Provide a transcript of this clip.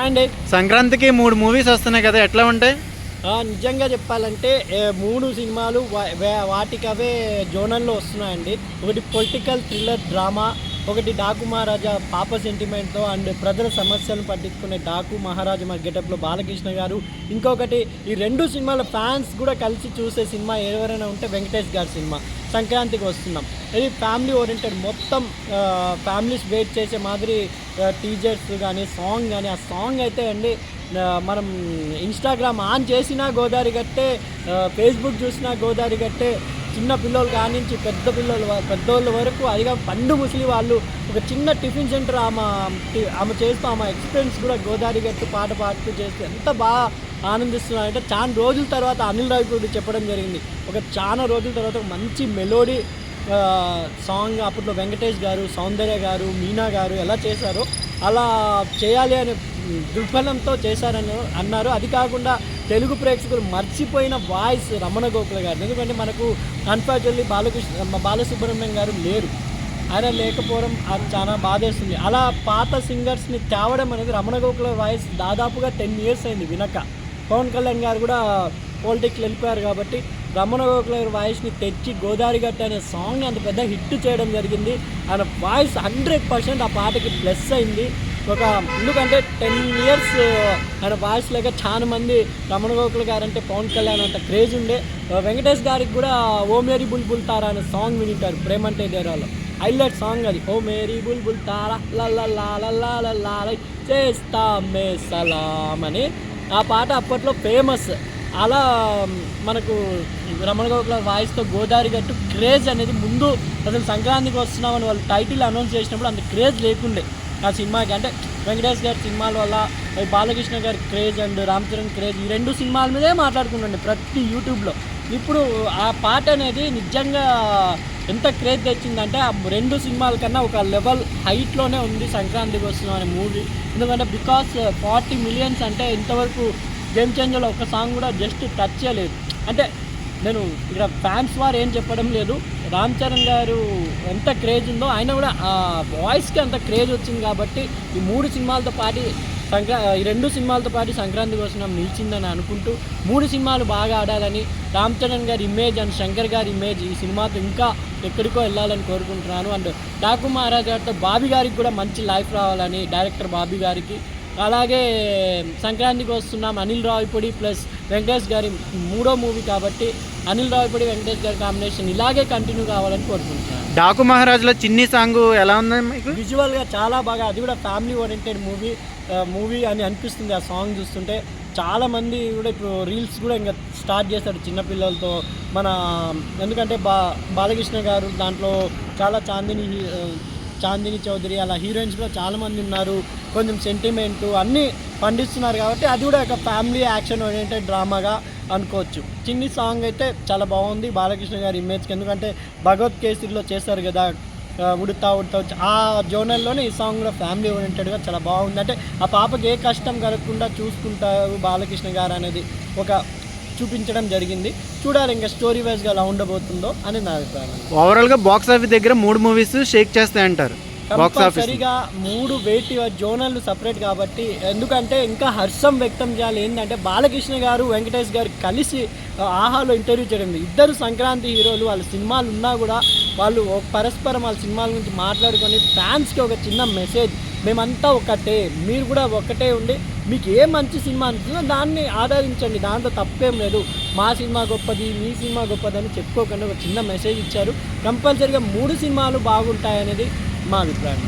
And సంక్రాంతికి 3 movies వస్తున్నాయి కదా, ఎట్లా ఉంటాయి? నిజంగా చెప్పాలంటే 3 సినిమాలు వాటికవే జోనల్లో వస్తున్నాయండి. ఒకటి పొలిటికల్ థ్రిల్లర్ డ్రామా, ఒకటి డాకు మహారాజా పాప సెంటిమెంట్తో అండ్ ప్రజల సమస్యలను పట్టించుకునే డాకు మహారాజా గెటప్లో బాలకృష్ణ గారు. ఇంకొకటి ఈ 2 సినిమాల ఫ్యాన్స్ కూడా కలిసి చూసే సినిమా ఎవరైనా ఉంటే వెంకటేష్ గారి సినిమా సంక్రాంతికి వస్తున్నాం. ఇది ఫ్యామిలీ ఓరియంటెడ్, మొత్తం ఫ్యామిలీస్ వెయిట్ చేసే మాదిరి టీజర్స్ కానీ సాంగ్ కానీ, ఆ సాంగ్ అయితే అండి మనం ఇన్స్టాగ్రామ్ ఆన్ చేసినా గోదావరి గట్టే, ఫేస్బుక్ చూసినా గోదావరి గట్టే, చిన్న పిల్లలు కానించి పెద్దోళ్ళ వరకు, అదిగా పండు ముసలి వాళ్ళు ఒక చిన్న టిఫిన్ సెంటర్ ఆమె చేస్తూ ఆమె ఎక్స్పీరియన్స్ కూడా గోదావరి గట్టు పాట పాడుతూ చేస్తూ ఎంత బాగా ఆనందిస్తున్నారంటే, చాలా రోజుల తర్వాత అనిల్ రావిపూడి చెప్పడం జరిగింది. చాలా రోజుల తర్వాత ఒక మంచి మెలోడీ సాంగ్ అప్పట్లో వెంకటేష్ గారు, సౌందర్య గారు, మీనా గారు ఎలా చేశారో అలా చేయాలి అనే దృక్పథంతో చేశారని అన్నారు. అది కాకుండా తెలుగు ప్రేక్షకులు మర్చిపోయిన వాయిస్ రమణ గోకుల గారు. ఎందుకంటే మనకు అన్ఫార్చునేట్లీ బాలసుబ్రహ్మణ్యం గారు లేరు. ఆయన లేకపోవడం అది చాలా బాధేస్తుంది. అలా పాత సింగర్స్ని తేవడం అనేది, రమణ గోకుల వాయిస్ దాదాపుగా 10 years అయింది వినక. పవన్ కళ్యాణ్ గారు కూడా పాలిటిక్స్ వెళ్ళిపోయారు కాబట్టి రమణ గోకుల వాయిస్ని తెచ్చి గోదావరి గట్టు అనే సాంగ్ అంత పెద్ద హిట్ చేయడం జరిగింది. ఆయన వాయిస్ 100% ఆ పాటకి ప్లస్ అయింది. ఎందుకంటే 10 years ఆయన వాయిస్ లేక చాలా మంది రమణ గోకుల గారు అంటే పవన్ కళ్యాణ్ అంత క్రేజ్ ఉండే. వెంకటేష్ గారికి కూడా ఓ మేరీ బుల్బుల్ తారా అనే సాంగ్ వినింటారు ప్రేమంటే దేరాలో. హైలైట్ సాంగ్ అది. ఓ మేరీ బుల్బుల్ తారా లా చేస్తా మే సలాం అని ఆ పాట అప్పట్లో ఫేమస్. అలా మనకు రమణ గోకుల వాయిస్తో గోదావరి గట్టు క్రేజ్ అనేది ముందు అసలు సంక్రాంతికి వస్తున్నామని వాళ్ళు టైటిల్ అనౌన్స్ చేసినప్పుడు అంత క్రేజ్ లేకుండే ఆ సినిమాకి. అంటే వెంకటేష్ గారి సినిమాల వల్ల బాలకృష్ణ గారి craze and Ram Charan craze, ఈ 2 సినిమాల మీదే మాట్లాడుకుంటుండే ప్రతి యూట్యూబ్లో. ఇప్పుడు ఆ పాట అనేది నిజంగా ఎంత క్రేజ్ తెచ్చిందంటే ఆ 2 సినిమాల కన్నా ఒక లెవెల్ హైట్లోనే ఉంది సంక్రాంతికి వస్తున్నాం అనే మూవీ. ఎందుకంటే బికాస్ 40 million అంటే ఇంతవరకు గేమ్ చేంజర్లో ఒక సాంగ్ కూడా జస్ట్ టచ్ చేయలేదు. అంటే నేను ఇక్కడ ఫ్యాన్స్ వారు ఏం చెప్పడం లేదు, రామ్ చరణ్ గారు ఎంత క్రేజ్ ఉందో ఆయన కూడా ఆ వాయిస్కి అంత క్రేజ్ వచ్చింది కాబట్టి ఈ 3 సినిమాలతో పాటు ఈ 2 సినిమాలతో పాటు సంక్రాంతి కోసం నిలిచిందని అనుకుంటూ 3 సినిమాలు బాగా ఆడాలని, రామ్ చరణ్ గారి ఇమేజ్ అండ్ శంకర్ గారి ఇమేజ్ ఈ సినిమాతో ఇంకా ఎక్కడికో వెళ్ళాలని కోరుకుంటున్నాను. అండ్ డాకు మహారాజ్ గారితో బాబీ గారికి కూడా మంచి లైఫ్ రావాలని, డైరెక్టర్ బాబీ గారికి. అలాగే సంక్రాంతికి వస్తున్నాం అనిల్ రావిపూడి ప్లస్ వెంకటేష్ గారి 3వ మూవీ కాబట్టి అనిల్ రావిపూడి వెంకటేష్ గారి కాంబినేషన్ ఇలాగే కంటిన్యూ కావాలని కోరుకుంటున్నాను. డాకు మహారాజ్లో చిన్ని సాంగ్ ఎలా ఉంది మీకు? విజువల్గా చాలా బాగా, అది కూడా ఫ్యామిలీ ఓరియంటెడ్ మూవీ అని అనిపిస్తుంది ఆ సాంగ్ చూస్తుంటే. చాలామంది కూడా ఇప్పుడు రీల్స్ కూడా ఇంకా స్టార్ట్ చేశారు చిన్నపిల్లలతో. ఎందుకంటే బాలకృష్ణ గారు దాంట్లో చాలా చాందిని చౌదరి అలా హీరోయిన్స్ కూడా చాలామంది ఉన్నారు. కొంచెం సెంటిమెంటు అన్నీ పండిస్తున్నారు కాబట్టి అది కూడా ఒక ఫ్యామిలీ యాక్షన్ ఓరియంటెడ్ డ్రామాగా అనుకోవచ్చు. చిన్ని సాంగ్ అయితే చాలా బాగుంది బాలకృష్ణ గారి ఇమేజ్కి. ఎందుకంటే భగవత్ కేసరిలో చేశారు కదా ఉడుతా ఆ జోనల్లోనే ఈ సాంగ్ కూడా ఫ్యామిలీ ఓరియంటెడ్గా చాలా బాగుంది. అంటే ఆ పాపకి ఏ కష్టం కలగకుండా చూసుకుంటారు బాలకృష్ణ గారు అనేది ఒక చూపించడం జరిగింది. చూడాలి ఇంకా స్టోరీ వైజ్గా ఎలా ఉండబోతుందో అని నా అభిప్రాయం. ఓవరాల్గా బాక్స్ ఆఫీస్ దగ్గర 3 మూవీస్ షేక్ చేస్తాయంటారు. కంపల్సరిగా 3 వెయిట్ జోనల్ సపరేట్ కాబట్టి. ఎందుకంటే ఇంకా హర్షం వ్యక్తం చేయాలి ఏంటంటే బాలకృష్ణ గారు వెంకటేష్ గారు కలిసి ఆహాలో ఇంటర్వ్యూ చేయడం. ఇద్దరు సంక్రాంతి హీరోలు, వాళ్ళ సినిమాలు ఉన్నా కూడా వాళ్ళు పరస్పరం వాళ్ళ సినిమాల గురించి మాట్లాడుకొని ఫ్యాన్స్కి ఒక చిన్న మెసేజ్, మేమంతా ఒకటే, మీరు కూడా ఒకటే ఉండి మీకు ఏ మంచి సినిమా అనిపిస్తుందో దాన్ని ఆదరించండి, దాంట్లో తప్పేం లేదు, మా సినిమా గొప్పది మీ సినిమా గొప్పది అని చెప్పుకోకుండా ఒక చిన్న మెసేజ్ ఇచ్చారు. కంపల్సరీగా 3 సినిమాలు బాగుంటాయనేది మా అభిప్రాయం.